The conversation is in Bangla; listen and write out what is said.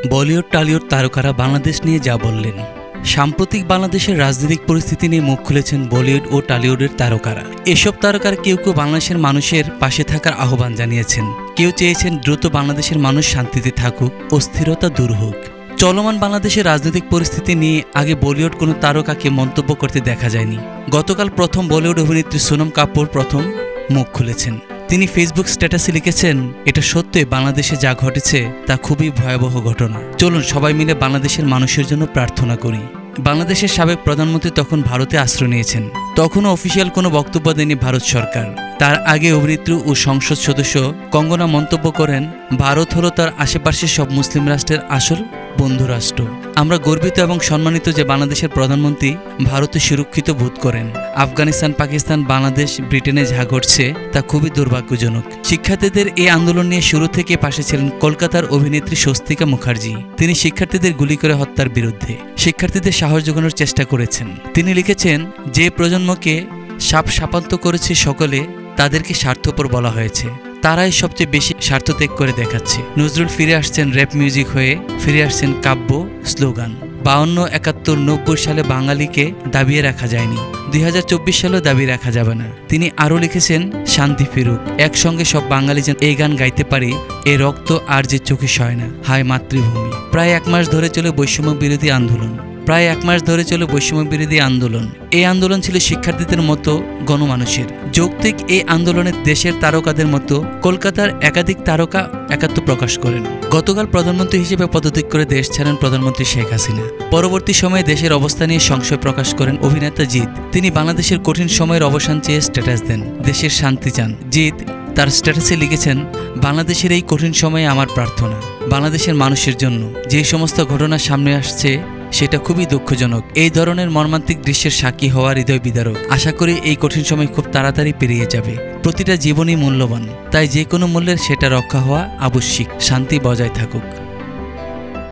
বলিউড টলিউড তারকারা বাংলাদেশ নিয়ে যা বললেন। সাম্প্রতিক বাংলাদেশের রাজনৈতিক পরিস্থিতি নিয়ে মুখ খুলেছেন বলিউড ও টলিউডের তারকারা। এসব তারকারা কেউ কেউ বাংলাদেশের মানুষের পাশে থাকার আহ্বান জানিয়েছেন, কেউ চেয়েছেন দ্রুত বাংলাদেশের মানুষ শান্তিতে থাকুক, অস্থিরতা দূর হোক। চলমান বাংলাদেশের রাজনৈতিক পরিস্থিতি নিয়ে আগে বলিউড কোনো তারকাকে মন্তব্য করতে দেখা যায়নি। গতকাল প্রথম বলিউড অভিনেত্রী সোনম কাপুর প্রথম মুখ খুলেছেন। তিনি ফেসবুক স্ট্যাটাসে লিখেছেন, এটা সত্যি বাংলাদেশে যা ঘটেছে তা খুবই ভয়াবহ ঘটনা। চলুন সবাই মিলে বাংলাদেশের মানুষের জন্য প্রার্থনা করি। বাংলাদেশের সাবেক প্রধানমন্ত্রী তখন ভারতে আশ্রয় নিয়েছেন। তখনও অফিসিয়াল কোনো বক্তব্য দেয়নি ভারত সরকার। তার আগে অভিনেত্রী ও সংসদ সদস্য কঙ্গনা মন্তব্য করেন, ভারত হলো তার আশেপাশের সব মুসলিম রাষ্ট্রের আসল বন্ধু রাষ্ট্র। আমরা গর্বিত এবং সম্মানিত যে বাংলাদেশের প্রধানমন্ত্রী ভারতে সুরক্ষিত বোধ করেন। আফগানিস্তান, পাকিস্তান, বাংলাদেশ, ব্রিটেনে যা ঘটছে তা খুবই দুর্ভাগ্যজনক। শিক্ষার্থীদের এই আন্দোলন নিয়ে শুরু থেকে পাশে ছিলেন কলকাতার অভিনেত্রী স্বস্তিকা মুখার্জি। তিনি শিক্ষার্থীদের গুলি করে হত্যার বিরুদ্ধে শিক্ষার্থীদের সাহস যোগানোর চেষ্টা করেছেন। তিনি লিখেছেন, যে প্রজন্মকে সাপান্ত করেছে সকলে, তাদেরকে স্বার্থপর বলা হয়েছে। তারাই সবচেয়ে বেশি স্বার্থ ত্যাগ করে দেখাচ্ছে। নজরুল ফিরে আসছেন র্যাপ মিউজিক হয়ে, ফিরে আসছেন কাব্য, স্লোগান। 52, 71, 90 সালে বাঙালিকে দাবিয়ে রাখা যায়নি, 2024 সালেও দাবি রাখা যাবে না। তিনি আরও লিখেছেন, শান্তি ফিরুক, একসঙ্গে সব বাঙালি যেন এই গান গাইতে পারি, এ রক্ত আর যে চোখে সয় না, হায় মাতৃভূমি। প্রায় 1 মাস ধরে চলে বৈষম্য বিরোধী আন্দোলন। এই আন্দোলন ছিল শিক্ষার্থীদের মতো গণমানুষের। যৌক্তিক এই আন্দোলনে দেশের তারকাদের মতো কলকাতার একাধিক তারকা একাত্ম প্রকাশ করেন। গতকাল প্রধানমন্ত্রী হিসেবে পদত্যাগ করে দেশ ছাড়েন প্রধানমন্ত্রী শেখ হাসিনা। পরবর্তী সময়ে দেশের অবস্থা নিয়ে সংশয় প্রকাশ করেন অভিনেতা জিৎ। তিনি বাংলাদেশের কঠিন সময়ের অবসান চেয়ে স্ট্যাটাস দেন, দেশের শান্তি চান। জিৎ তার স্ট্যাটাসে লিখেছেন, বাংলাদেশের এই কঠিন সময়ে আমার প্রার্থনা বাংলাদেশের মানুষের জন্য। যে সমস্ত ঘটনা সামনে আসছে সেটা খুবই দুঃখজনক। এই ধরনের মর্মান্তিক দৃশ্যের সাক্ষী হওয়া হৃদয় বিদারক। আশা করি এই কঠিন সময় খুব তাড়াতাড়ি পেরিয়ে যাবে। প্রতিটা জীবনই মূল্যবান, তাই যে কোনো মূল্যের সেটা রক্ষা হওয়া আবশ্যিক। শান্তি বজায় থাকুক।